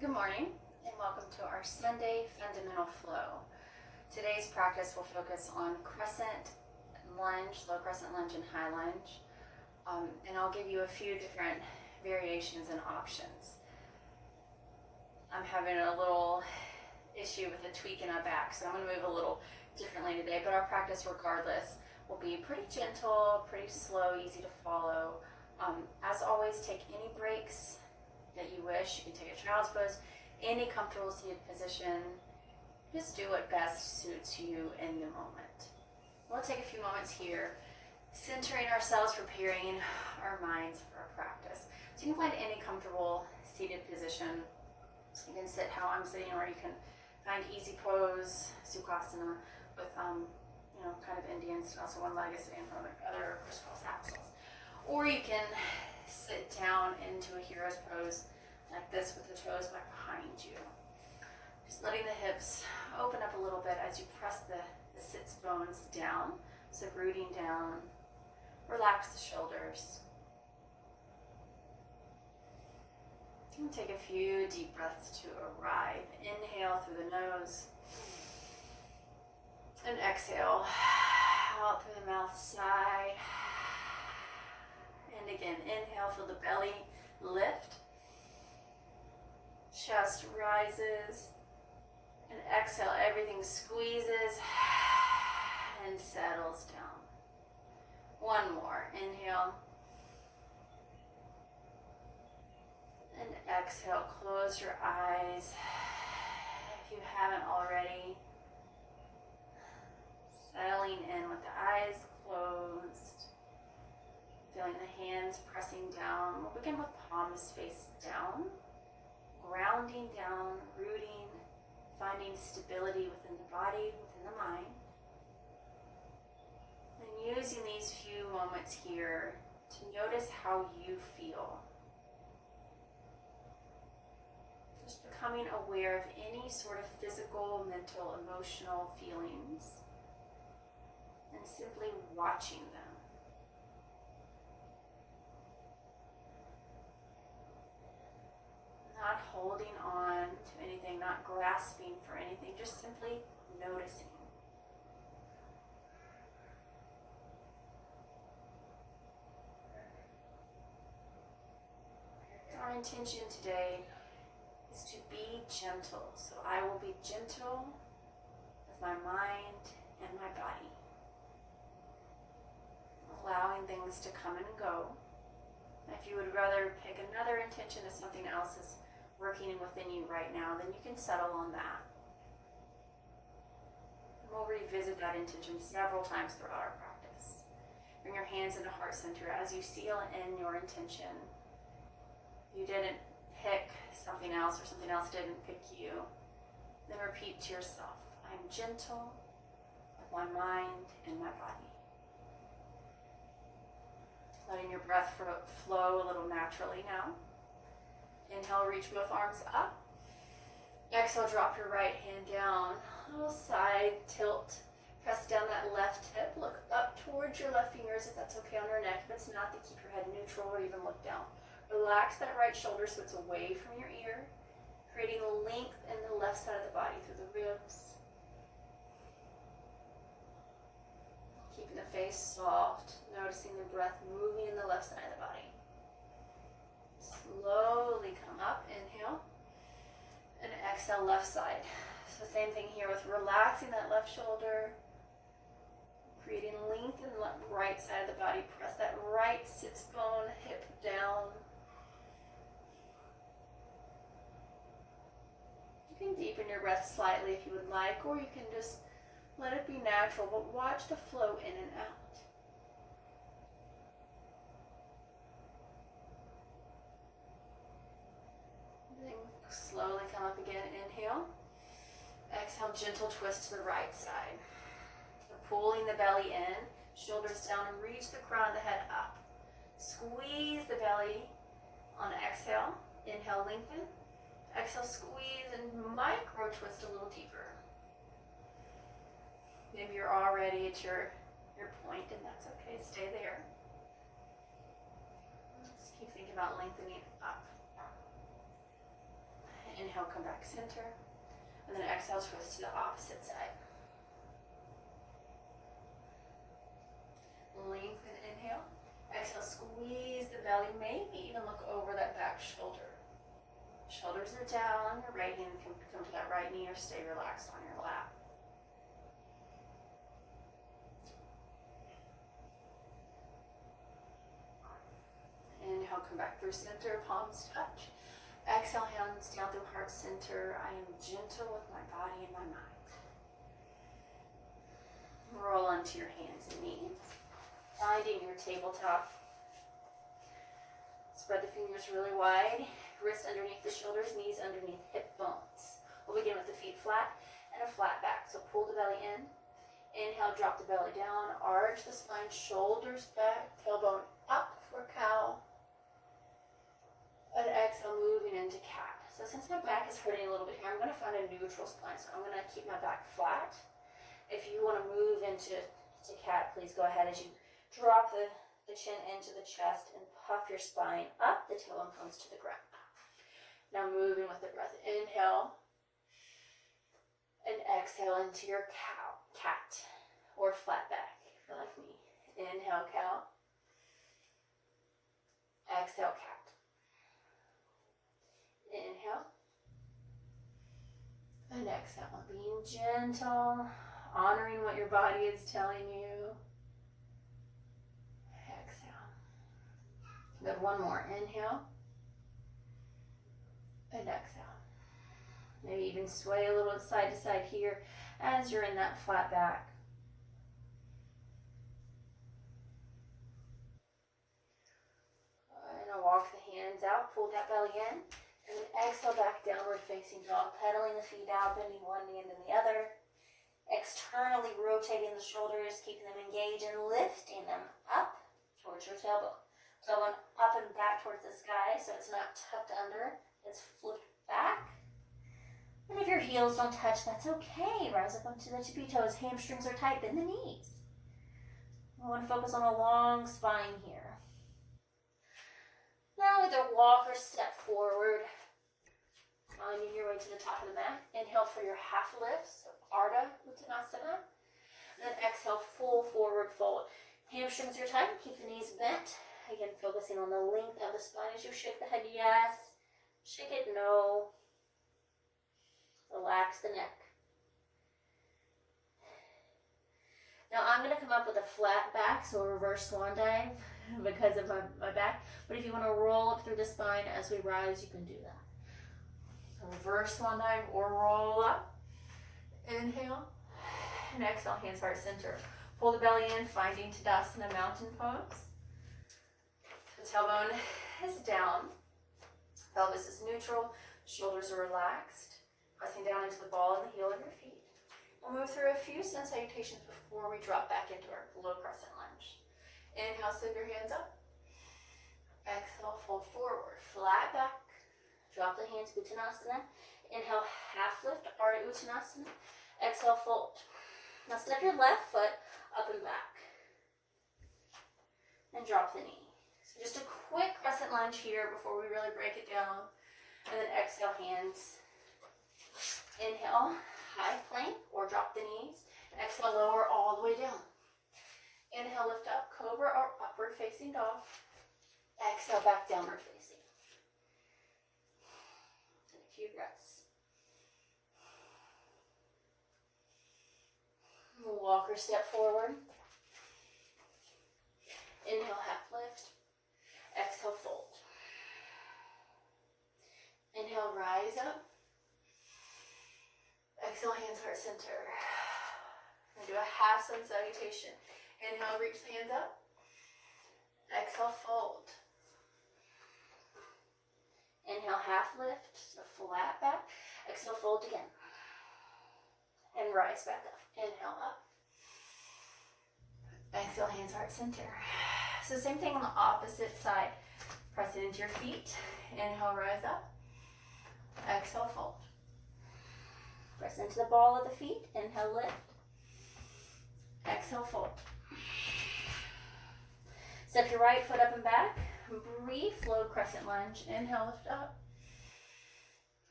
Good morning and welcome to our Sunday Fundamental Flow. Today's practice will focus on crescent lunge, low crescent lunge and high lunge. And I'll give you a few different variations and options. I'm having a little issue with a tweak in my back, so I'm going to move a little differently today, but our practice regardless will be pretty gentle, pretty slow, easy to follow. As always, take any breaks that you wish. You can take a child's pose, any comfortable seated position. Just do what best suits you in the moment. We'll take a few moments here, centering ourselves, preparing our minds for our practice. So you can find any comfortable seated position. You can sit how I'm sitting, or you can find easy pose, Sukhasana, with kind of Indian style, so one leg is sitting in front of the other, crisscross applesauce. Or you can sit down into a hero's pose like this with the toes back behind you. Just letting the hips open up a little bit as you press the sits bones down. So rooting down, relax the shoulders. And take a few deep breaths to arrive. Inhale through the nose. And exhale out through the mouth, sigh. And again, inhale, feel the belly lift. Chest rises. And exhale, everything squeezes and settles down. One more. Inhale. And exhale, close your eyes. If you haven't already, settling in with the eyes closed. Feeling the hands pressing down. We'll begin with palms face down. Grounding down, rooting, finding stability within the body, within the mind. And using these few moments here to notice how you feel. Just becoming aware of any sort of physical, mental, emotional feelings. And simply watching them. Not holding on to anything, not grasping for anything, just simply noticing. Our intention today is to be gentle. So I will be gentle with my mind and my body. Allowing things to come and go. If you would rather pick another intention if something else is working within you right now, then you can settle on that. And we'll revisit that intention several times throughout our practice. Bring your hands into heart center as you seal in your intention. You didn't pick something else or something else didn't pick you. Then repeat to yourself, I am gentle with my mind and my body. Letting your breath flow a little naturally now. Inhale, reach both arms up. Exhale, drop your right hand down. A little side tilt. Press down that left hip. Look up towards your left fingers if that's okay on your neck. If it's not, then keep your head neutral or even look down. Relax that right shoulder so it's away from your ear, creating length in the left side of the body through the ribs. Keeping the face soft, noticing the breath moving in the left side of the body. Slowly come up, inhale, and exhale left side. So same thing here with relaxing that left shoulder, creating length in the right side of the body. Press that right sits bone, hip down. You can deepen your breath slightly if you would like, or you can just let it be natural, but watch the flow in and out. Then slowly come up again, inhale. Exhale, gentle twist to the right side. So pulling the belly in, shoulders down, and reach the crown of the head up. Squeeze the belly on exhale. Inhale, lengthen. Exhale, squeeze, and micro twist a little deeper. Maybe you're already at your point, and that's okay. Stay there. Just keep thinking about lengthening up. Inhale, come back center. And then exhale, twist to the opposite side. Lengthen, inhale. Exhale, squeeze the belly, maybe even look over that back shoulder. Shoulders are down, your right hand can come to that right knee or stay relaxed on your lap. Inhale, come back through center, palms touch. Exhale, hands down through heart center. I am gentle with my body and my mind. Roll onto your hands and knees, finding your tabletop. Spread the fingers really wide, wrists underneath the shoulders, knees underneath hip bones. We'll begin with the feet flat and a flat back. So pull the belly in. Inhale, drop the belly down, arch the spine, shoulders back, tailbone up for cow. And exhale, moving into cat. So since my back is hurting a little bit here, I'm going to find a neutral spine. So I'm going to keep my back flat. If you want to move into cat, please go ahead as you drop the chin into the chest and puff your spine up. The tailbone comes to the ground. Now moving with the breath. Inhale and exhale into your cat or flat back if you're like me. Inhale, cow. Exhale, cat. Inhale and exhale, being gentle, honoring what your body is telling you. Exhale. Good, one more. Inhale and exhale. Maybe even sway a little side to side here as you're in that flat back. And I'll walk the hands out, pull that belly in. And then exhale back, downward facing dog, pedaling the feet out, bending one knee and then the other. Externally rotating the shoulders, keeping them engaged and lifting them up towards your tailbone. Tailbone up and back towards the sky so it's not tucked under, it's flipped back. And if your heels don't touch, that's okay. Rise up onto the tippy toes, hamstrings are tight, bend the knees. We want to focus on a long spine here. Now either walk or step forward. Finding your way to the top of the mat. Inhale for your half lift, so Ardha Uttanasana. And then exhale, full forward fold. Hamstrings are tight, keep the knees bent. Again, focusing on the length of the spine as you shake the head, yes. Shake it, no. Relax the neck. Now I'm going to come up with a flat back, so a reverse swan dive because of my back. But if you want to roll up through the spine as we rise, you can do that. So reverse swan dive or roll up. Inhale and exhale, hands heart center. Pull the belly in, finding Tadasana, mountain pose. The tailbone is down. Pelvis is neutral. Shoulders are relaxed. Pressing down into the ball and the heel of your feet. We'll move through a few sun salutations before we drop back into our low crescent lunge. Inhale, send your hands up. Exhale, fold forward. Flat back. Drop the hands, Uttanasana. Inhale, half lift, Ardha Uttanasana. Exhale, fold. Now step your left foot up and back. And drop the knee. So just a quick crescent lunge here before we really break it down. And then exhale, hands. Inhale, high plank or drop the knees. Exhale, lower all the way down. Inhale, lift up, cobra or upward facing dog. Exhale, back downward facing. And a few breaths. Walk or step forward. Inhale, half lift. Exhale, fold. Inhale, rise up. Exhale, hands heart center. And do a half sun salutation. Inhale, reach the hands up. Exhale, fold. Inhale, half lift, so flat back. Exhale, fold again. And rise back up. Inhale, up. Exhale, hands heart center. So same thing on the opposite side. Press it into your feet. Inhale, rise up. Exhale, fold. Press into the ball of the feet. Inhale, lift. Exhale, fold. Step your right foot up and back. Brief low crescent lunge. Inhale, lift up.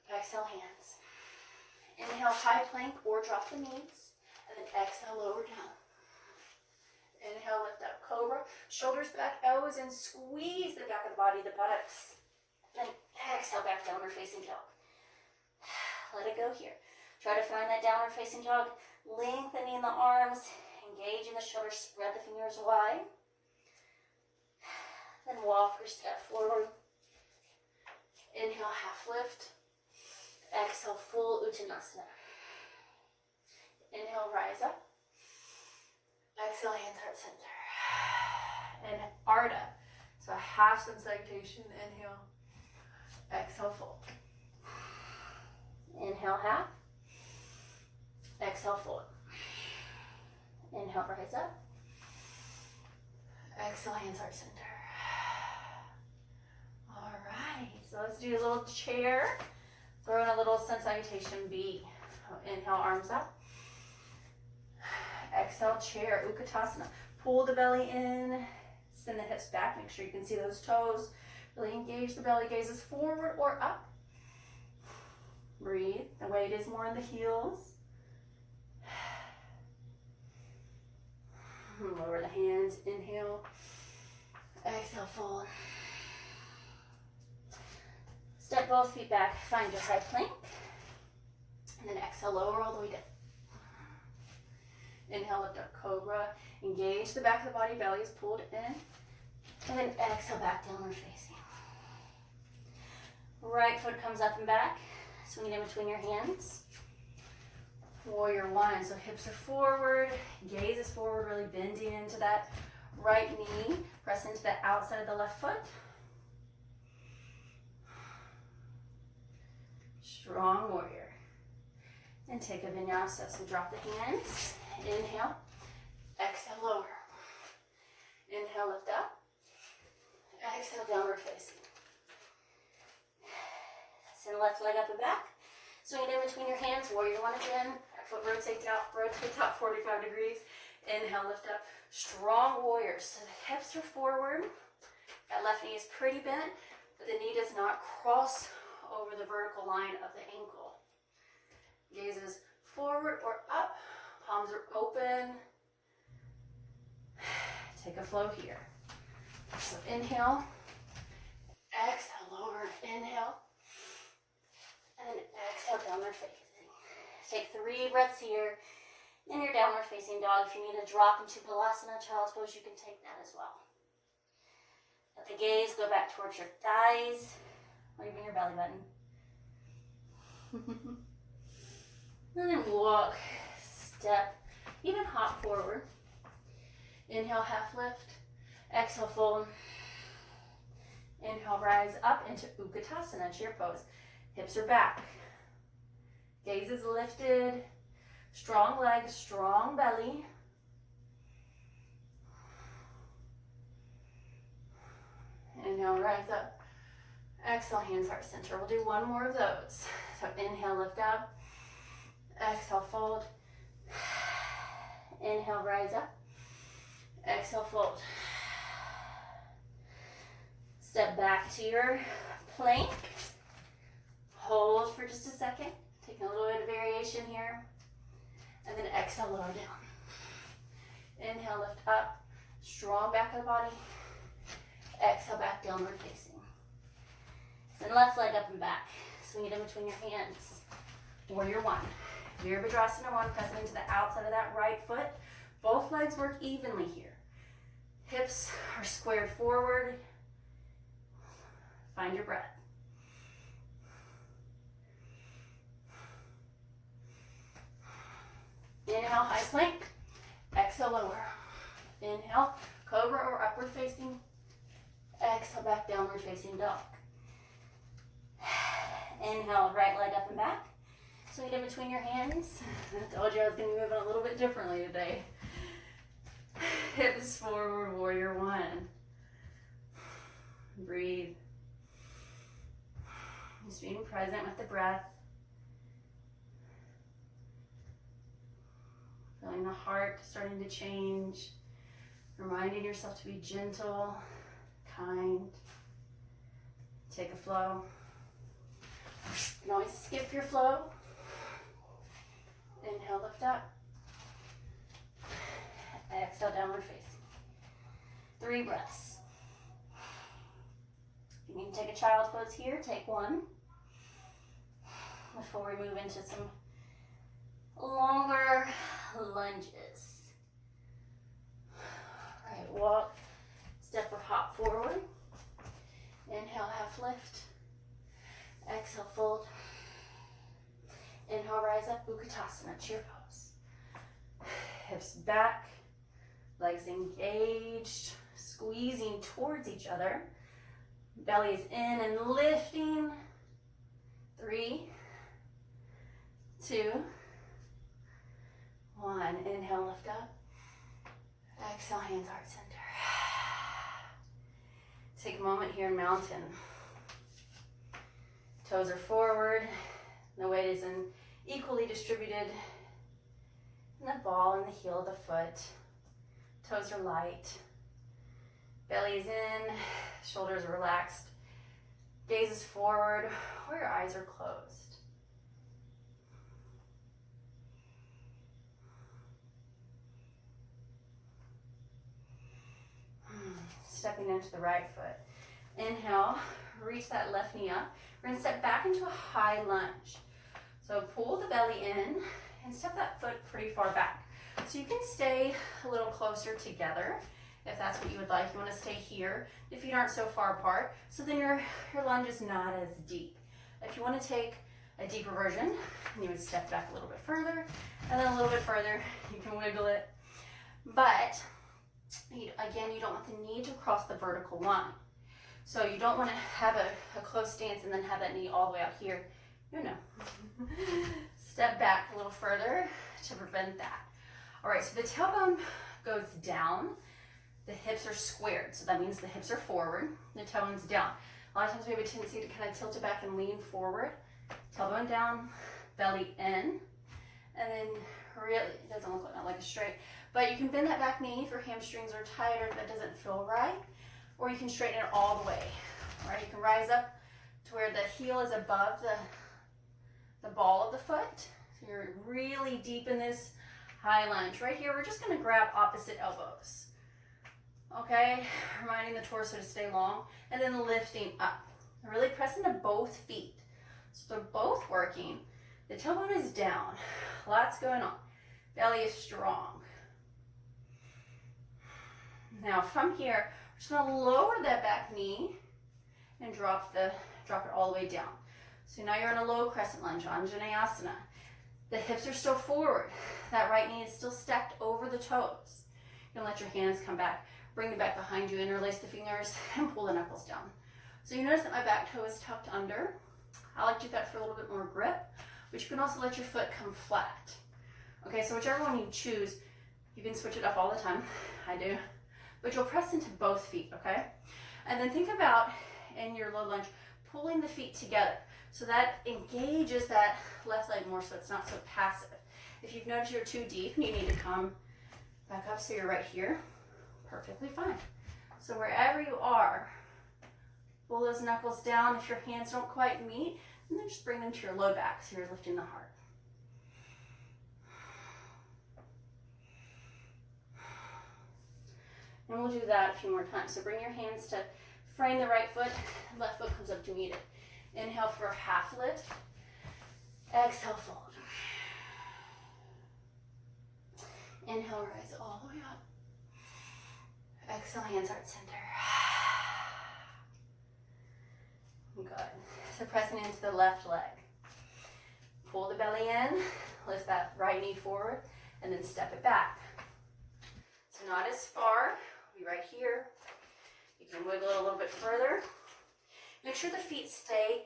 Exhale, hands. Inhale, high plank or drop the knees. And then exhale, lower down. Inhale, lift up, cobra. Shoulders back, elbows in. Squeeze the back of the body, the buttocks. Then exhale, back downward facing dog. Let it go here. Try to find that downward facing dog. Lengthening the arms. Engaging the shoulders. Spread the fingers wide. Then walk or step forward. Inhale, half lift. Exhale, full Uttanasana. Inhale, rise up. Exhale, hands heart center. And Ardha. So a half sun salutation. Inhale. Exhale, fold. Inhale, half. Exhale, fold. Inhale, rise up. Exhale, hands heart center. All right, so let's do a little chair. Throw in a little sun salutation B. Inhale, arms up. Exhale, chair, Utkatasana. Pull the belly in, send the hips back. Make sure you can see those toes. Really engage the belly, gazes forward or up. Breathe. The weight is more in the heels. Lower the hands. Inhale. Exhale, fold. Step both feet back. Find your high plank. And then exhale, lower all the way down. Inhale, lift up, cobra. Engage the back of the body, belly is pulled in. And then exhale, back downward facing. Right foot comes up and back. Swing it in between your hands. Warrior one. So hips are forward, gaze is forward, really bending into that right knee. Press into the outside of the left foot. Strong warrior. And take a vinyasa. So drop the hands. Inhale. Exhale, lower. Inhale, lift up. Exhale, downward facing. Send left leg up and back. Swing it in between your hands. Warrior one again. Back foot rotates out 45 degrees. Inhale, lift up. Strong warrior. So the hips are forward. That left knee is pretty bent, but the knee does not cross over the vertical line of the ankle. Gazes forward or up. Palms are open. Take a flow here. So inhale. Exhale, lower. Inhale. And then exhale, downward facing. Take 3 breaths here in your downward facing dog. If you need to drop into Balasana, child's pose, you can take that as well. Let the gaze go back towards your thighs, or even your belly button. And then walk, step, even hop forward. Inhale, half lift. Exhale, fold. Inhale, rise up into Utkatasana, chair pose. Hips are back. Gaze is lifted. Strong legs, strong belly. Inhale, rise up. Exhale, hands heart center. We'll do one more of those. So inhale, lift up. Exhale, fold. Inhale, rise up. Exhale, fold. Step back to your plank. Hold for just a second. Taking a little bit of variation here. And then exhale, lower down. Inhale, lift up. Strong back of the body. Exhale, back downward facing. Send left leg up and back. Swing it in between your hands. Warrior one. Virabhadrasana one, pressing into the outside of that right foot. Both legs work evenly here. Hips are squared forward. Find your breath. Inhale, high plank. Exhale, lower. Inhale, cobra or upward facing. Exhale, back downward facing dog. Inhale, right leg up and back. Swing it in between your hands. I told you I was going to be moving a little bit differently today. Hips forward, warrior one. Breathe. Just being present with the breath. Feeling the heart starting to change. Reminding yourself to be gentle, kind. Take a flow. You can always skip your flow. Inhale, lift up. Exhale, downward facing. 3 breaths. If you need to take a child's pose here, take 1. Before we move into some longer lunges. All right, walk, step or hop forward. Inhale, half lift. Exhale, fold. Inhale, rise up, Utkatasana, chair pose. Hips back, legs engaged, squeezing towards each other. Belly is in and lifting. 3, 2, 1. Inhale, lift up. Exhale, hands heart center. Take a moment here in mountain. Toes are forward. The weight is equally distributed in the ball and the heel of the foot. Toes are light. Belly is in. Shoulders are relaxed. Gaze is forward, or your eyes are closed. Stepping into the right foot. Inhale, reach that left knee up. We're gonna step back into a high lunge. So pull the belly in and step that foot pretty far back. So you can stay a little closer together if that's what you would like. You wanna stay here. The feet aren't so far apart, so then your lunge is not as deep. If you wanna take a deeper version, you would step back a little bit further, and then a little bit further, you can wiggle it. But again, you don't want the knee to cross the vertical line. So you don't want to have a close stance and then have that knee all the way out here. No. Step back a little further to prevent that. All right, so the tailbone goes down. The hips are squared, so that means the hips are forward. The tailbone's down. A lot of times we have a tendency to kind of tilt it back and lean forward. Tailbone down, belly in, and then really, it doesn't look like a straight, but you can bend that back knee if your hamstrings are tight or if that doesn't feel right, or you can straighten it all the way. All right, you can rise up to where the heel is above the ball of the foot. So you're really deep in this high lunge. Right here, we're just gonna grab opposite elbows. Okay, reminding the torso to stay long, and then lifting up. Really press into both feet. So they're both working. The tailbone is down. Lots going on. Belly is strong. Now from here, we're just gonna lower that back knee and drop it all the way down. So now you're in a low crescent lunge, Anjaneyasana. The hips are still forward. That right knee is still stacked over the toes. You're gonna let your hands come back. Bring the back behind you, interlace the fingers, and pull the knuckles down. So you notice that my back toe is tucked under. I like to do that for a little bit more grip, but you can also let your foot come flat. Okay, so whichever one you choose, you can switch it up all the time. I do. But you'll press into both feet, okay? And then think about, in your low lunge, pulling the feet together. So that engages that left leg more so it's not so passive. If you've noticed you're too deep and you need to come back up so you're right here, perfectly fine. So wherever you are, pull those knuckles down. If your hands don't quite meet, and then just bring them to your low back so you're lifting the heart. And we'll do that a few more times. So bring your hands to frame the right foot, left foot comes up to meet it. Inhale for a half lift. Exhale, fold. Inhale, rise all the way up. Exhale, hands heart center. Good. So pressing into the left leg. Pull the belly in, lift that right knee forward, and then step it back. So not as far, be right here. You can wiggle it a little bit further. Make sure the feet stay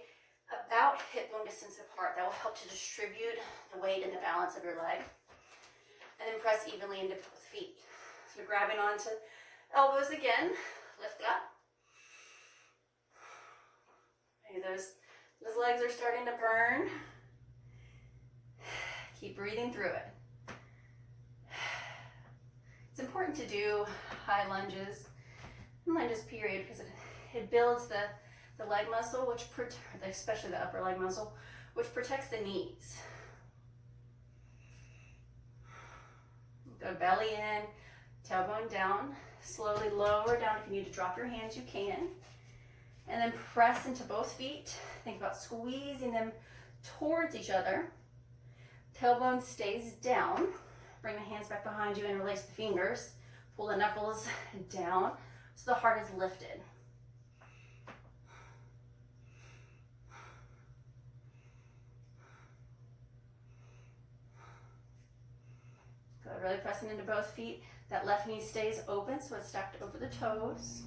about hip bone distance apart. That will help to distribute the weight and the balance of your leg. And then press evenly into both feet. So you're grabbing onto elbows again, lift up. Maybe those legs are starting to burn. Keep breathing through it. It's important to do high lunges, and lunges period, because it builds the the leg muscle, especially the upper leg muscle, which protects the knees. Go belly in, tailbone down, slowly lower down. If you need to drop your hands, you can. And then press into both feet. Think about squeezing them towards each other. Tailbone stays down. Bring the hands back behind you, interlace the fingers. Pull the knuckles down so the heart is lifted. Good, really pressing into both feet. That left knee stays open so it's stacked over the toes.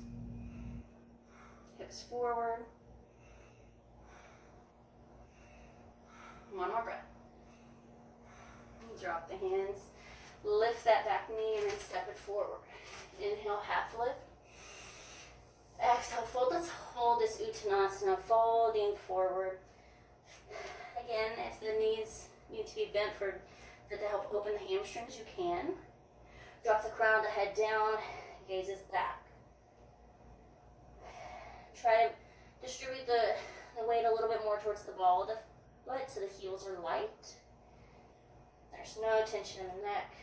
Hips forward. One more breath. Drop the hands. Lift that back knee and then step it forward. Inhale, half lift. Exhale, fold. Let's hold this Uttanasana, folding forward. Again, if the knees need to be bent to help open the hamstrings, you can. Drop the crown, the head down, gazes back. Try to distribute the weight a little bit more towards the ball of the foot so the heels are light. There's no tension in the neck.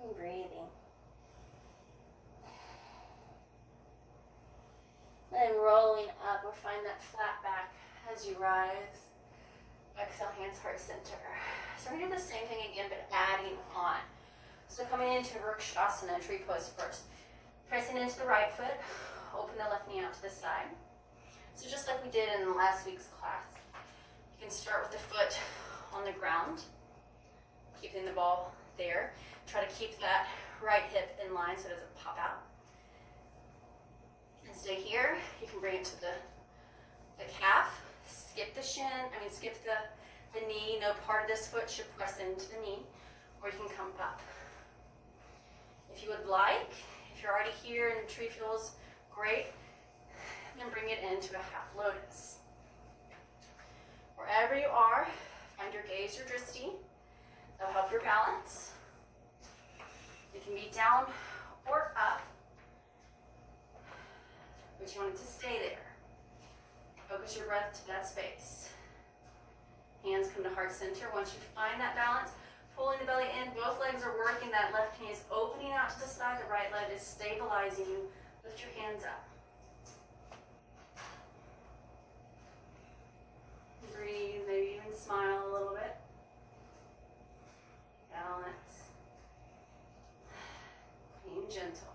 And breathing. And rolling up, or find that flat back as you rise. Exhale, hands heart center. So we're going to do the same thing again, but adding on. So coming into Vrikshasana, tree pose first. Pressing into the right foot, open the left knee out to the side. So just like we did in last week's class, you can start with the foot on the ground, keeping the ball there. Try to keep that right hip in line so it doesn't pop out. And stay here. You can bring it to the calf, skip the skip the knee. No part of this foot should press into the knee, or you can come up. If you would like, if you're already here and the tree feels great, then bring it into a half lotus. Wherever you are, find your gaze or drishti. That'll help your balance. It can be down or up, but you want it to stay there. Focus your breath to that space. Hands come to heart center. Once you find that balance, pulling the belly in, both legs are working. That left knee is opening out to the side. The right leg is stabilizing you. Lift your hands up. Breathe, maybe even smile a little bit. Balance. Being gentle.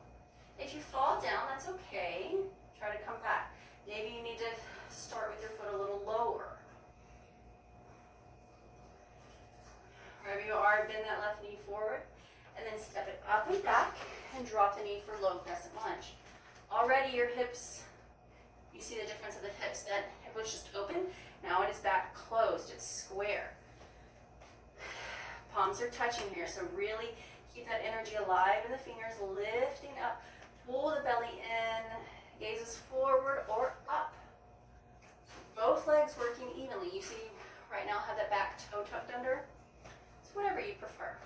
If you fall down, that's okay. Try to come back. Maybe you need to start with your foot a little lower. Wherever you are, bend that left knee forward, and then step it up and back, and drop the knee for low crescent lunge. Already your hips, you see the difference of the hips. That hip was just open, now it is back closed, it's square. Palms are touching here, so really keep that energy alive, and the fingers lifting up. Pull the belly in, gazes forward or up. Both legs working evenly. You see right now have that back toe tucked under. So whatever you prefer.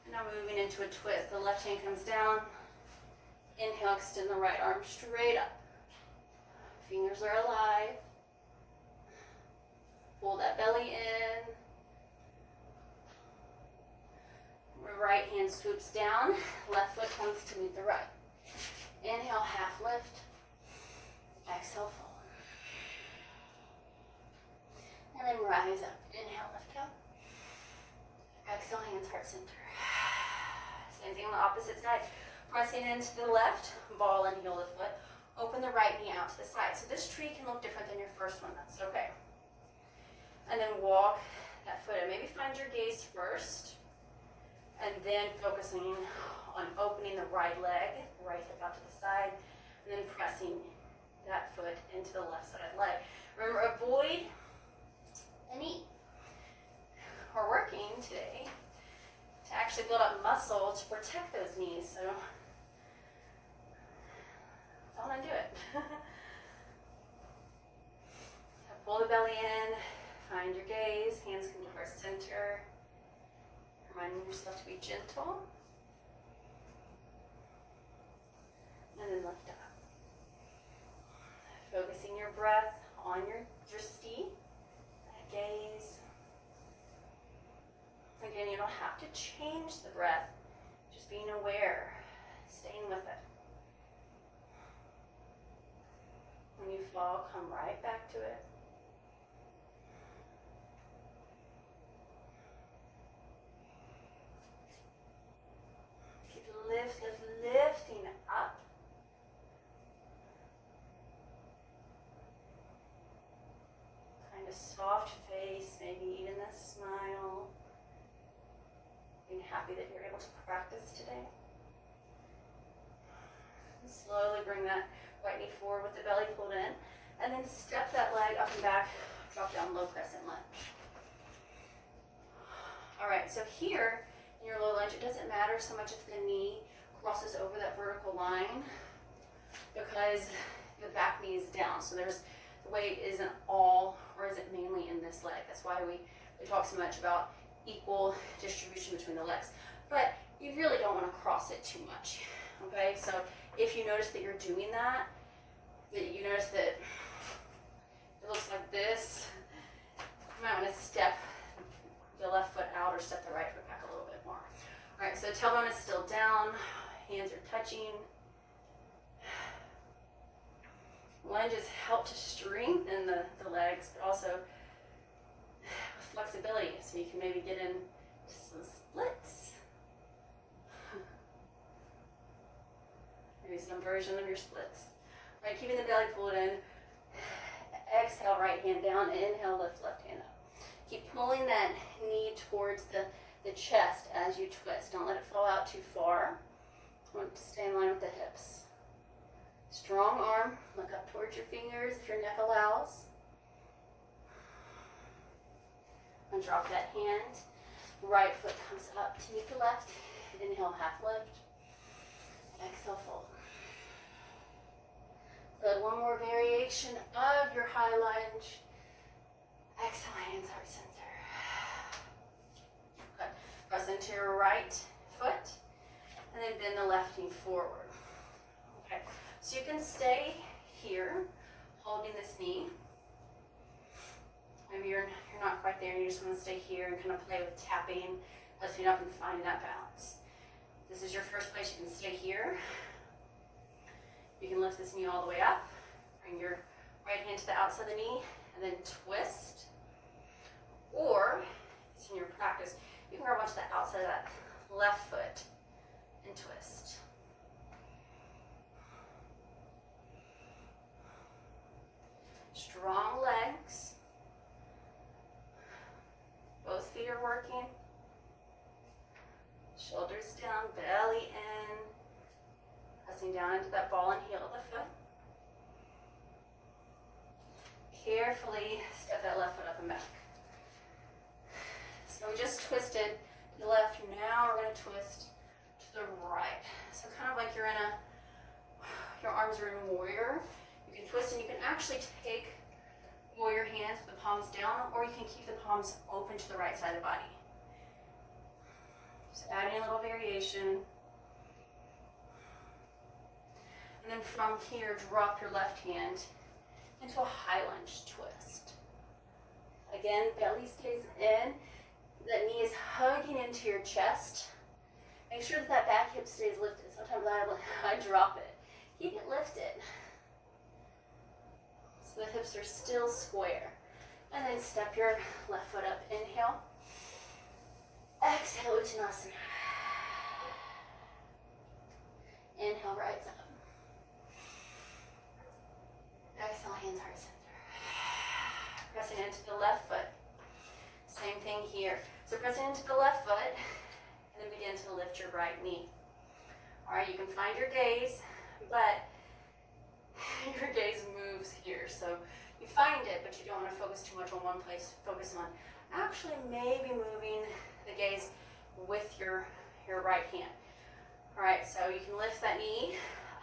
And now moving into a twist. The left hand comes down. Inhale, extend the right arm straight up. Fingers are alive. Pull that belly in. Right hand swoops down. Left foot comes to meet the right. Inhale, half lift. Exhale, fold. And then rise up. Inhale, lift up. Exhale, hands heart center. Same thing on the opposite side. Pressing into the left, ball and heel of the foot. Open the right knee out to the side. So this tree can look different than your first one. That's okay. And then walk that foot in. Maybe find your gaze first. And then focusing on opening the right leg, right hip out to the side, and then pressing that foot into the left side leg. Remember, avoid the knee. We're working today to actually build up muscle to protect those knees, so don't undo it. So pull the belly in, find Reminding yourself to be gentle. And then lift up. Focusing your breath on your ski, that gaze. Again, you don't have to change the breath, just being aware, staying with it. When you fall, come right back to it. Keep lifting up. Kind of soft face, maybe even a smile. Being happy that you're able to practice today. And slowly bring that right knee forward with the belly pulled in. And then step that leg up and back, drop down low crescent lunge. All right, so here in your low lunge, it doesn't matter so much if the knee crosses over that vertical line because the back knee is down. So the weight isn't all, or is it mainly in this leg? That's why we talk so much about equal distribution between the legs. But you really don't want to cross it too much, okay? So if you notice that you're doing that you notice that it looks like this, you might want to step the left foot out or step the right foot back a little bit more. All right, so tailbone is still down, hands are touching. Lunges help to strengthen the legs, but also flexibility, so you can maybe get in some splits. Maybe some version of your splits. All right, keeping the belly pulled in. Exhale, right hand down. Inhale, lift left hand up. Keep pulling that knee towards the chest as you twist. Don't let it fall out too far. I want it to stay in line with the hips. Strong arm. Look up towards your fingers if your neck allows. And drop that hand. Right foot comes up to meet the left. Inhale, half lift. Exhale, fold. Good. One more variation of your high lunge. Exhale, hands heart center. Good. Press into your right foot. And then bend the left knee forward. Okay. So you can stay here, holding this knee. Maybe you're not quite there and you just want to stay here and kind of play with tapping, lifting up and finding that balance. This is your first place. You can stay here. You can lift this knee all the way up. Bring your right hand to the outside of the knee and then twist. Or, if it's in your practice, you can grab onto the outside of that left foot and twist. Strong legs. Both feet are working. Shoulders down, belly in. Pressing down into that ball and heel of the foot. Carefully step that left foot up and back. So we just twisted to the left. Now we're going to twist to the right. So kind of like your arms are in warrior. You can twist and you can actually take warrior hands with the palms down, or you can keep the palms open to the right side of the body. Just adding a little variation. And then from here, drop your left hand into a high lunge twist. Again, belly stays in. That knee is hugging into your chest. Make sure that that back hip stays lifted. Sometimes I drop it. Keep it lifted. So the hips are still square. And then step your left foot up. Inhale. Exhale, Uttanasana. Inhale, rise up. Exhale, hands heart center. Pressing into the left foot. Same thing here. So pressing into the left foot, and then begin to lift your right knee. All right, you can find your gaze, but your gaze moves here. So you find it, but you don't want to focus too much on one place. Focus on actually maybe moving the gaze with your right hand. All right, so you can lift that knee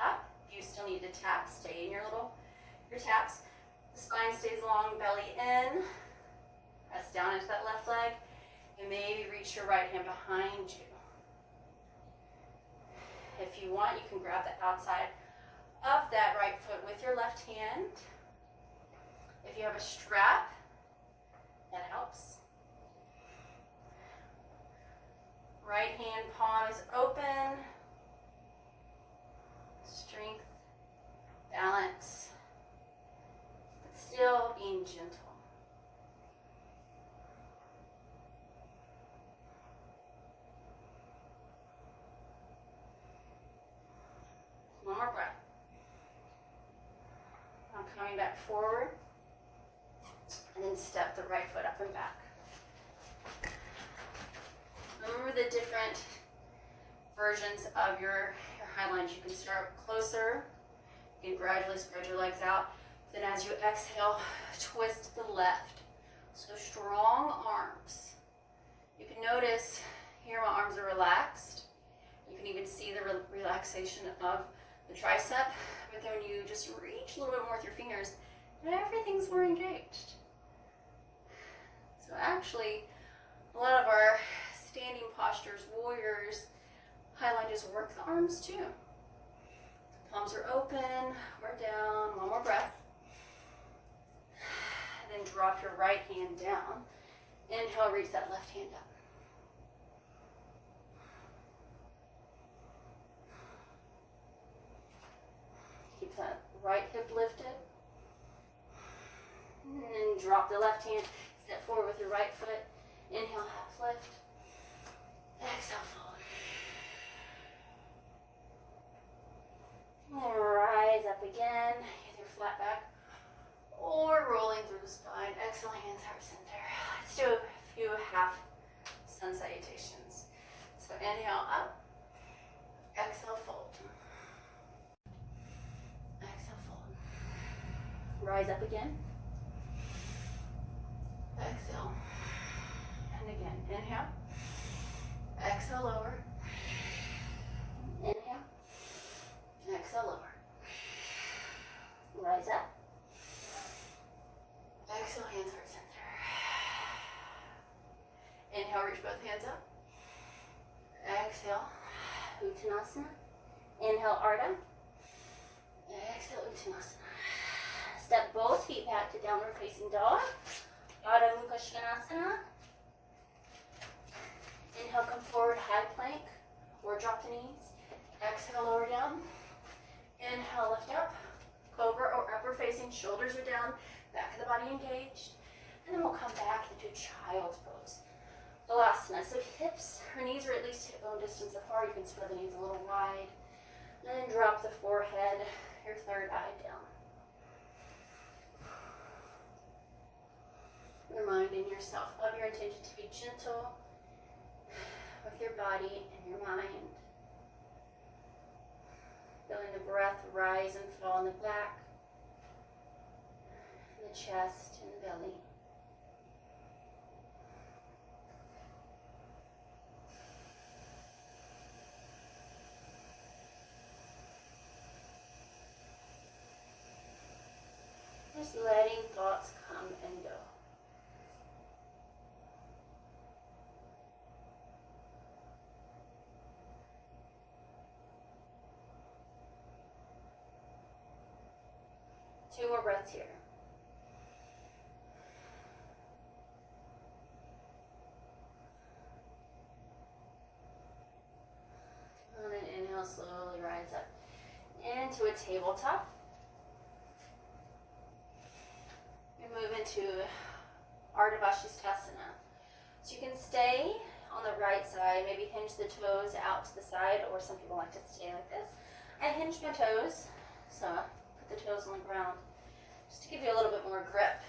up. You still need to tap. Stay in your taps. The spine stays long, belly in. Press down into that left leg. And maybe reach your right hand behind you. If you want, you can grab the outside of that right foot with your left hand. If you have a strap, that helps. Right hand palm is open. Strength, balance, but still being gentle. One more breath. I'm coming back forward, and then step the right foot up and back. Remember the different versions of your high lunge. You can start closer. You can gradually spread your legs out. Then as you exhale, twist the left. So strong arms. You can notice here my arms are relaxed. You can even see the relaxation of the tricep. But then when you just reach a little bit more with your fingers, everything's more engaged. So actually, a lot of our standing postures, warriors, high lunges work the arms too. The palms are open, we're down, one more breath. Then drop your right hand down. Inhale, reach that left hand up. Keep that right hip lifted. And then drop the left hand, step forward with your right foot. Inhale, half lift. Exhale, forward. And rise up again, either flat back or rolling through the spine. Exhale, hands heart center. Let's do a few half sun salutations. So inhale up, exhale, fold. Exhale, fold. Rise up again. Exhale. And again, inhale. Exhale, lower. Inhale. Exhale, lower. Rise up. Exhale, hands heart center. Inhale, reach both hands up. Exhale, Uttanasana. Inhale, Ardha. Exhale, Uttanasana. Step both feet back to downward facing dog. Adho Mukha Svanasana. Inhale, come forward, high plank, or drop the knees. Exhale, lower down. Inhale, lift up. Cobra or upward facing, shoulders are down, back of the body engaged. And then we'll come back into child's pose. Balasana, so hips or knees are at least hip bone distance apart. You can spread the knees a little wide. Then drop the forehead, your third eye down. Reminding yourself of your intention to be gentle with your body and your mind. Feeling the breath rise and fall in the back, in the chest, and the belly. Just letting thoughts come and go. Two more breaths here. And then inhale, slowly rise up into a tabletop. And move into Ardha Vashisthasana. So you can stay on the right side, maybe hinge the toes out to the side, or some people like to stay like this. I hinge my toes, so put the toes on the ground, just to give you a little bit more grip.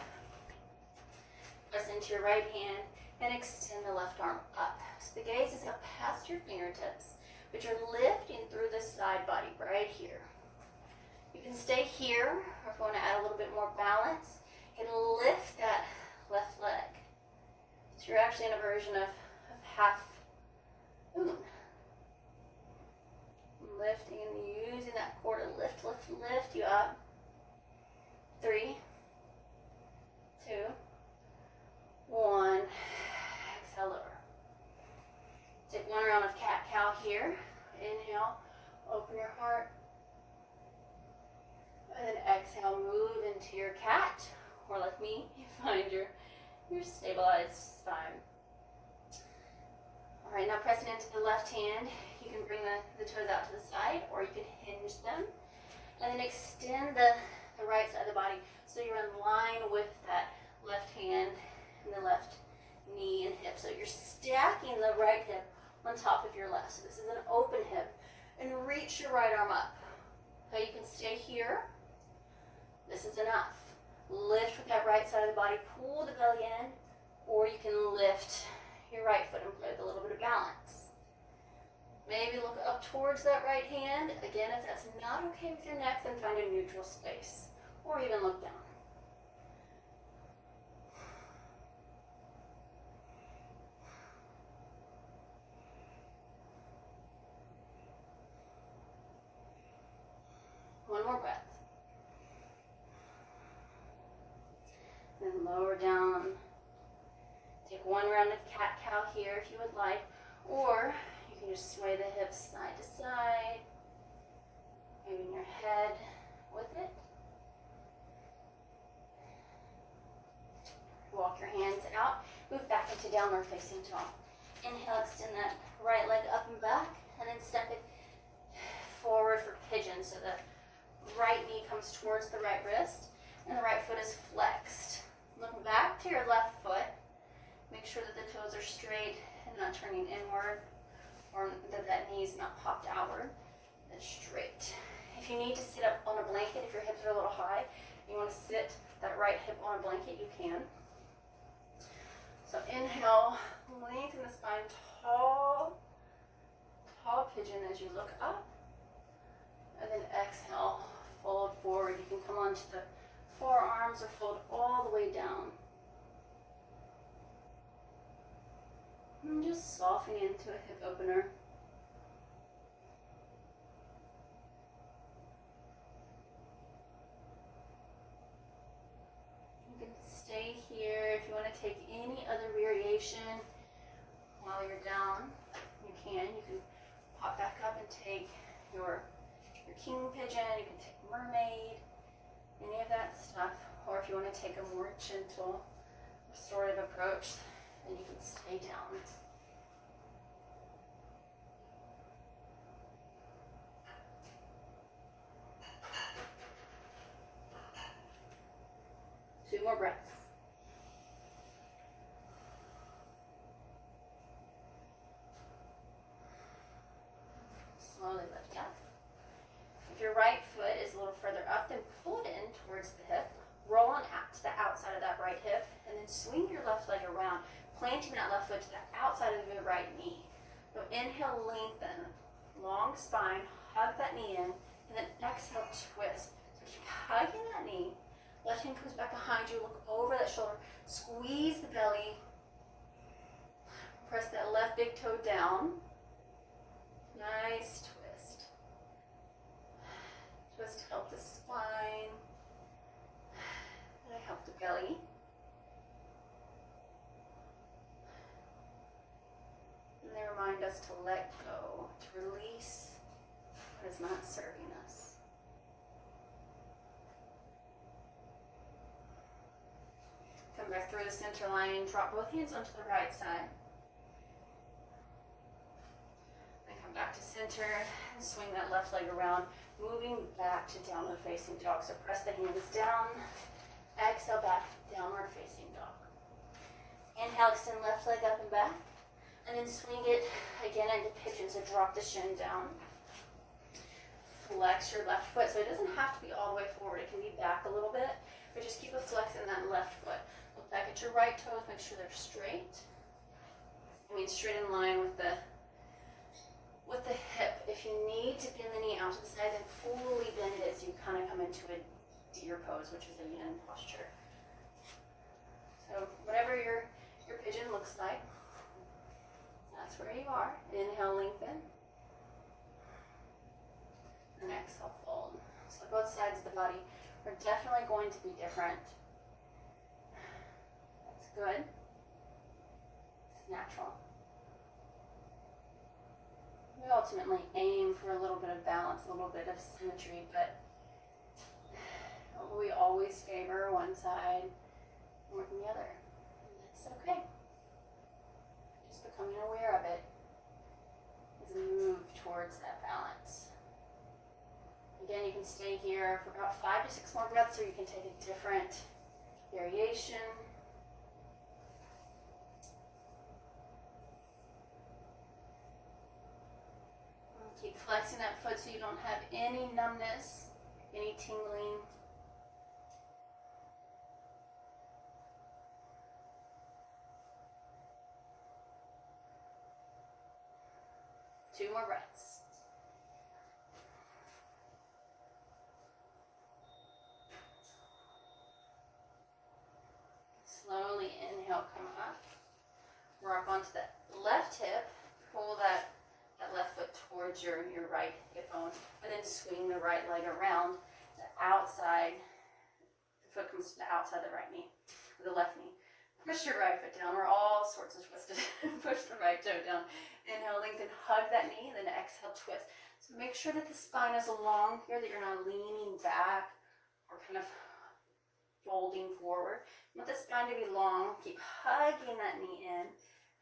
Press into your right hand and extend the left arm up. So the gaze is up past your fingertips, but you're lifting through the side body right here. You can stay here, or if you want to add a little bit more balance, and lift that left leg. So you're actually in a version of half moon. Lifting and using that core to lift you up. 3, 2, 1. Exhale, lower. your stabilized spine. All right, now pressing into the left hand, you can bring the toes out to the side, or you can hinge them, and then extend the right side of the body so you're in line with that left hand and the left knee and hip. So you're stacking the right hip on top of your left. So this is an open hip, and reach your right arm up. Okay, you can stay here. This is enough. Lift with that right side of the body, pull the belly in, or you can lift your right foot and play with a little bit of balance. Maybe look up towards that right hand. Again, if that's not okay with your neck, then find a neutral space, or even look down. One more breath. Then lower down. Take one round of cat-cow here if you would like, or you can just sway the hips side to side, moving your head with it. Walk your hands out, move back into downward facing dog. Inhale, extend that right leg up and back, and then step it forward for pigeon. So the right knee comes towards the right wrist, and the right foot is flexed. Look back to your left foot. Make sure that the toes are straight and not turning inward, or that knee is not popped outward. It's straight. If you need to sit up on a blanket, if your hips are a little high, you want to sit that right hip on a blanket, you can. So inhale, lengthen the spine, tall pigeon as you look up. And then exhale, fold forward. You can come onto the forearms or fold all the way down. And just softening into a hip opener. You can stay here. If you want to take any other variation while you're down, you can. You can pop back up and take your king pigeon, you can take mermaid, any of that stuff. Or if you want to take a more gentle, restorative approach, then you can stay down. Two more breaths. Slowly lift up. If your right foot is a little further up, then pull it in towards the hip. Roll on out to the outside of that right hip, and then swing your left leg around, planting that left foot to the outside of your right knee. So inhale, lengthen, long spine, hug that knee in, and then exhale, twist. So keep hugging that knee. Left hand comes back behind you, look over that shoulder, squeeze the belly, press that left big toe down. Nice twist. Twist to help the spine, and I help the belly. And they remind us to let go, to release what is not serving us. Come back through the center line and drop both hands onto the right side. Then come back to center and swing that left leg around, moving back to downward facing dog. So press the hands down, exhale back, downward facing dog. Inhale, extend left leg up and back, and then swing it again into pigeon. So drop the shin down. Flex your left foot. So it doesn't have to be all the way forward. It can be back a little bit, but just keep a flex in that left foot. Look back at your right toes, make sure they're straight. I mean straight in line with the hip. If you need to bend the knee out to the side, then fully bend it so you kind of come into a deer pose, which is a yin posture. So whatever your pigeon looks like, that's where you are. Inhale, lengthen. And exhale, fold. So both sides of the body are definitely going to be different. That's good. It's natural. We ultimately aim for a little bit of balance, a little bit of symmetry, but we always favor one side more than the other. can stay here for about 5 to 6 more breaths, or you can take a different variation. Keep flexing that foot so you don't have any numbness, any tingling. Two more breaths. Slowly inhale, come up. Rock onto that left hip. Pull that left foot towards your right hip bone, and then swing the right leg around. The outside, the foot comes to the outside of the right knee, or the left knee. Push your right foot down. We're all sorts of twisted. Push the right toe down. Inhale, lengthen, hug that knee, then exhale, twist. So make sure that the spine is long here, that you're not leaning back or kind of folding forward. You want the spine to be long. Keep hugging that knee in,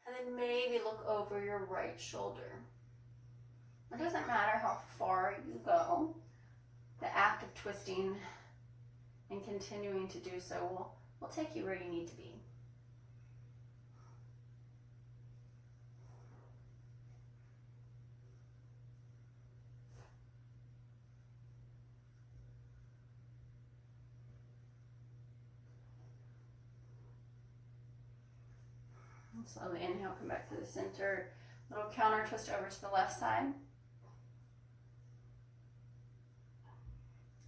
and then maybe look over your right shoulder. It doesn't matter how far you go. The act of twisting and continuing to do so will take you where you need to be. Slowly inhale, come back to the center. Little counter twist over to the left side.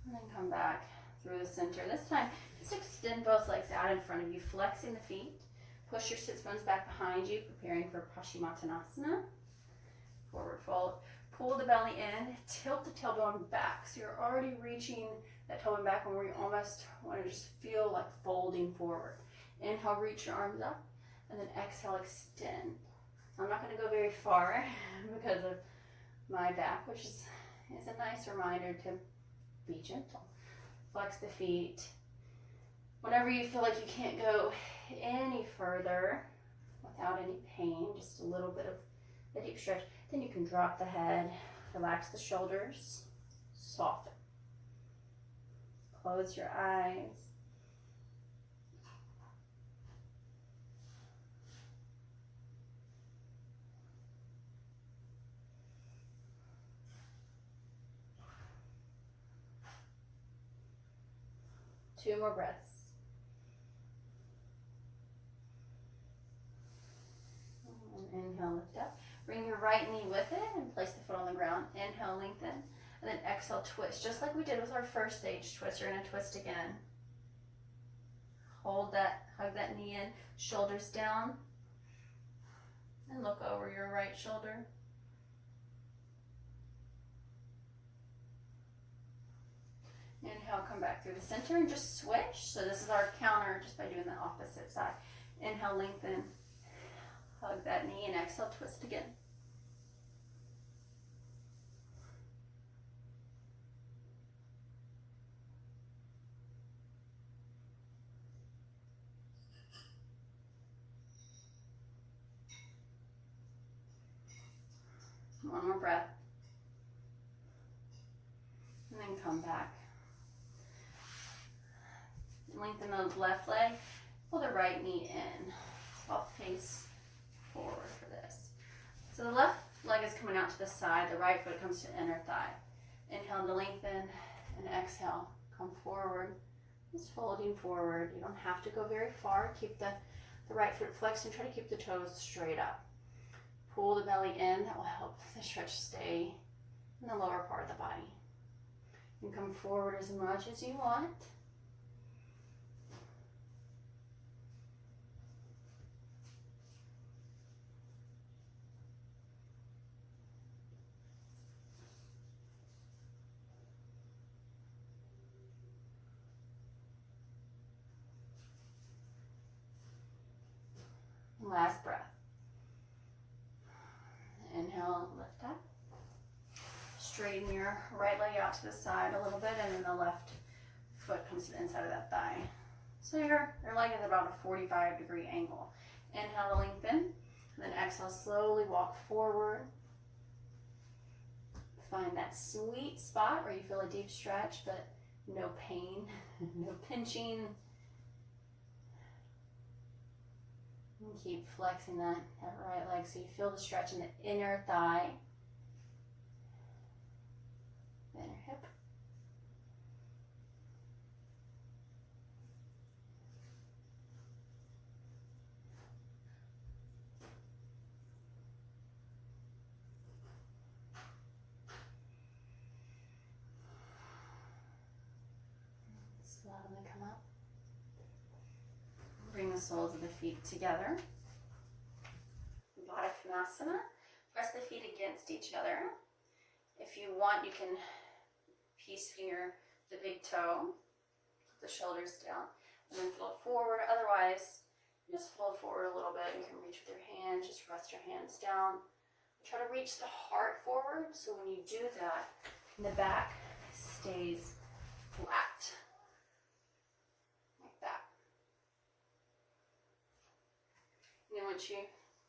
And then come back through the center. This time, just extend both legs out in front of you, flexing the feet. Push your sits bones back behind you, preparing for Paschimottanasana. Forward fold. Pull the belly in, tilt the tailbone back. So you're already reaching that tailbone back where you almost want to just feel like folding forward. Inhale, reach your arms up. And then exhale, extend. I'm not going to go very far because of my back, which is a nice reminder to be gentle. Flex the feet. Whenever you feel like you can't go any further without any pain, just a little bit of a deep stretch, then you can drop the head, relax the shoulders, soften. Close your eyes. Two more breaths. And inhale, lift up. Bring your right knee with it and place the foot on the ground. Inhale, lengthen. And then exhale, twist. Just like we did with our first stage twist, you're going to twist again. Hold that, hug that knee in, shoulders down. And look over your right shoulder. Inhale, come back through the center and just switch. So this is our counter just by doing the opposite side. Inhale, lengthen, hug that knee, and exhale, twist again. One more breath. And then come back. Lengthen the left leg, pull the right knee in. Soft face forward for this. So the left leg is coming out to the side, the right foot comes to the inner thigh. Inhale to lengthen, and exhale, come forward. Just folding forward. You don't have to go very far. Keep the right foot flexed and try to keep the toes straight up. Pull the belly in, that will help the stretch stay in the lower part of the body. You can come forward as much as you want. Last breath. Inhale, lift up. Straighten your right leg out to the side a little bit, and then the left foot comes to the inside of that thigh. So your leg is about a 45-degree angle. Inhale to lengthen, and then exhale, slowly walk forward. find that sweet spot where you feel a deep stretch, but no pain, no pinching. And keep flexing that right leg so you feel the stretch in the inner thigh, the inner hip. Slowly come up. Bring the soles of the feet together. Baddha Konasana. Press the feet against each other. If you want, you can peace finger the big toe, put the shoulders down, and then fold forward. Otherwise, just fold forward a little bit. You can reach with your hands, just rest your hands down. Try to reach the heart forward, so when you do that, the back stays flat. Like that. And then once you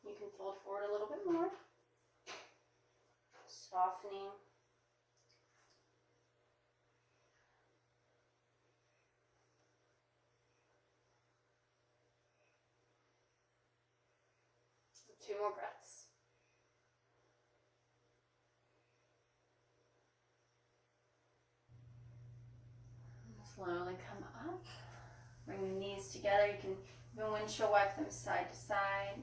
can fold forward a little bit more, softening. Two more breaths. Slowly come up. Bring the knees together. You can even windshield wipe them side to side.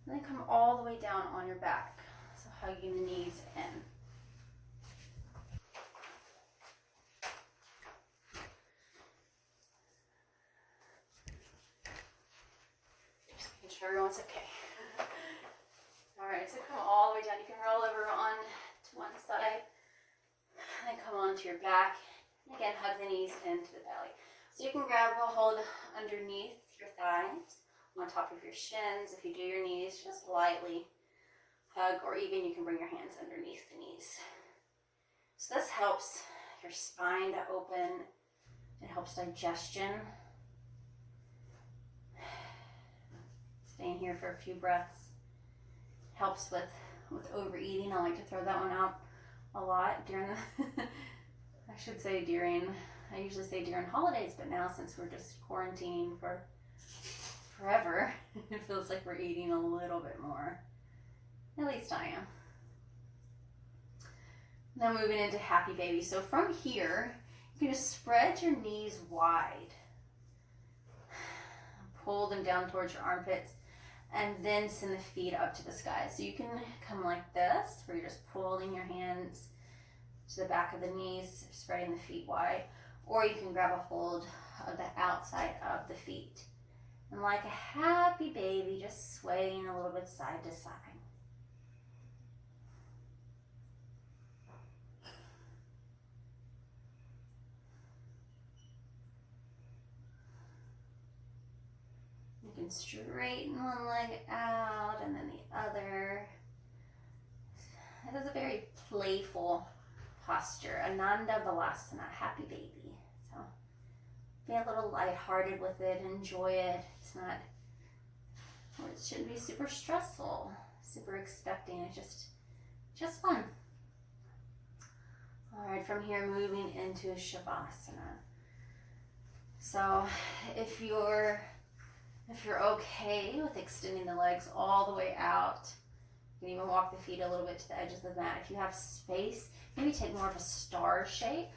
And then come all the way down on your back. So hugging the knees in. Just making sure everyone's okay. Alright, so come all the way down. You can roll over on to one side. And then come onto your back. And again, hug the knees into the belly. So you can grab a hold underneath your thighs, on top of your shins. If you do your knees, just lightly hug, or even you can bring your hands underneath the knees. So this helps your spine to open. It helps digestion. Staying here for a few breaths. Helps with overeating. I like to throw that one out a lot during the, I usually say during holidays, but now since we're just quarantining for forever, it feels like we're eating a little bit more. At least I am. Now moving into happy baby. So from here, you can just spread your knees wide. Pull them down towards your armpits, and then send the feet up to the sky. So you can come like this, where you're just pulling your hands to the back of the knees, spreading the feet wide. Or you can grab a hold of the outside of the feet. And like a happy baby, just swaying a little bit side to side. You can straighten one leg out and then the other. It is a very playful posture, Ananda Balasana, happy baby. So be a little lighthearted with it, enjoy it. It's not, or it shouldn't be super stressful, super expecting. It's just fun. All right, from here moving into Shavasana. So if you're okay with extending the legs all the way out, you can even walk the feet a little bit to the edges of the mat. If you have space, maybe take more of a star shape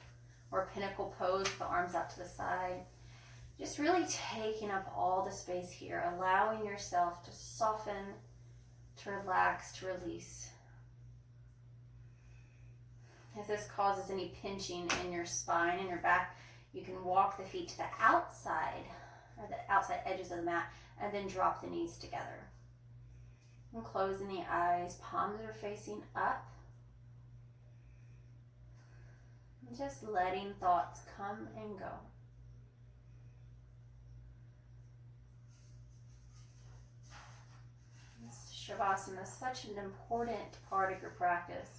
or pinnacle pose with the arms out to the side. Just really taking up all the space here, allowing yourself to soften, to relax, to release. If this causes any pinching in your spine and your back, you can walk the feet to the outside or the outside edges of the mat and then drop the knees together. And closing the eyes, palms are facing up. And just letting thoughts come and go. Shavasana is such an important part of your practice.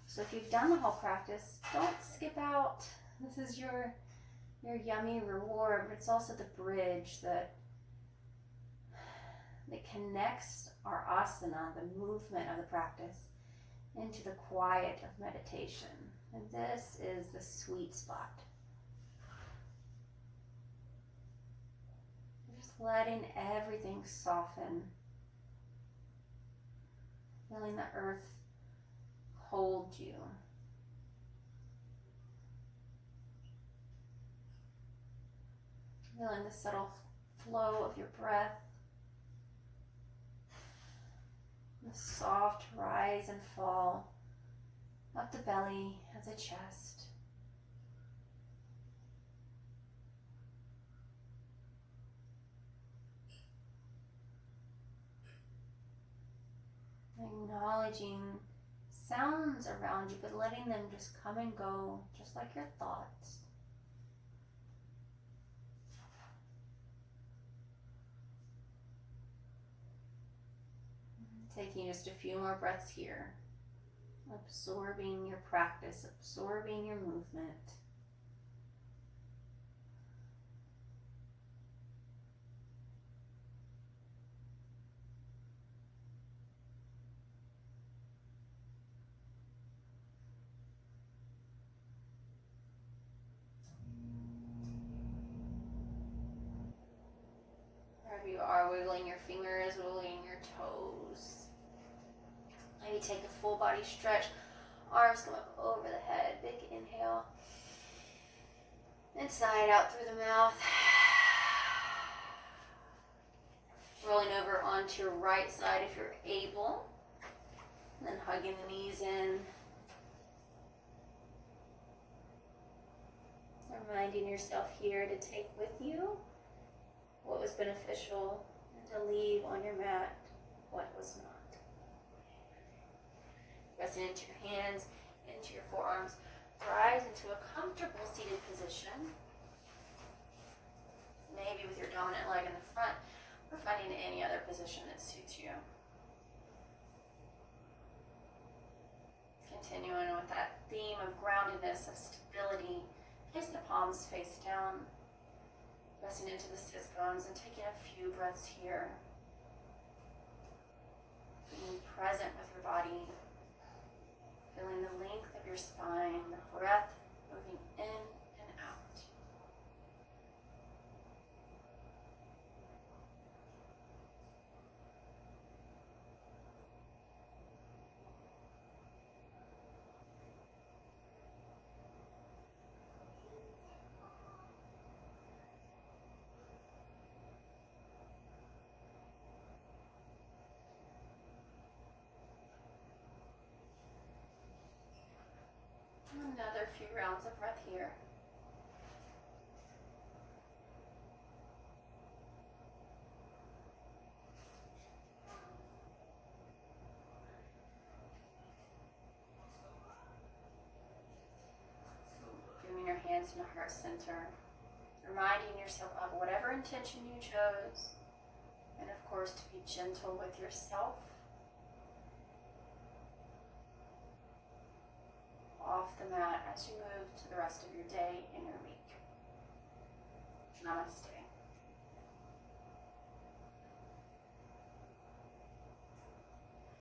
So if you've done the whole practice, don't skip out. This is your yummy reward, but it's also the bridge that connects our asana, the movement of the practice, into the quiet of meditation. And this is the sweet spot. Just letting everything soften. Feeling the earth hold you. Feeling the subtle flow of your breath. The soft rise and fall up the belly of the chest. Acknowledging sounds around you, but letting them just come and go, just like your thoughts. Taking just a few more breaths here, absorbing your practice, absorbing your movement. Wherever you are, wiggling your fingers, wiggling your toes. Maybe take a full body stretch. Arms come up over the head. Big inhale. Inside out through the mouth. Rolling over onto your right side if you're able. And then hugging the knees in. Reminding yourself here to take with you what was beneficial and to leave on your mat what was not. Pressing into your hands, into your forearms. Rise into a comfortable seated position. Maybe with your dominant leg in the front, or finding any other position that suits you. Continuing with that theme of groundedness, of stability. Place the palms face down. Pressing into the sit bones and taking a few breaths here. Being present with your body. Feeling the length of your spine, the breath moving in and out. Another few rounds of breath here. Bringing your hands into heart center. Reminding yourself of whatever intention you chose. And of course, to be gentle with yourself. Off the mat as you move to the rest of your day and your week. Namaste.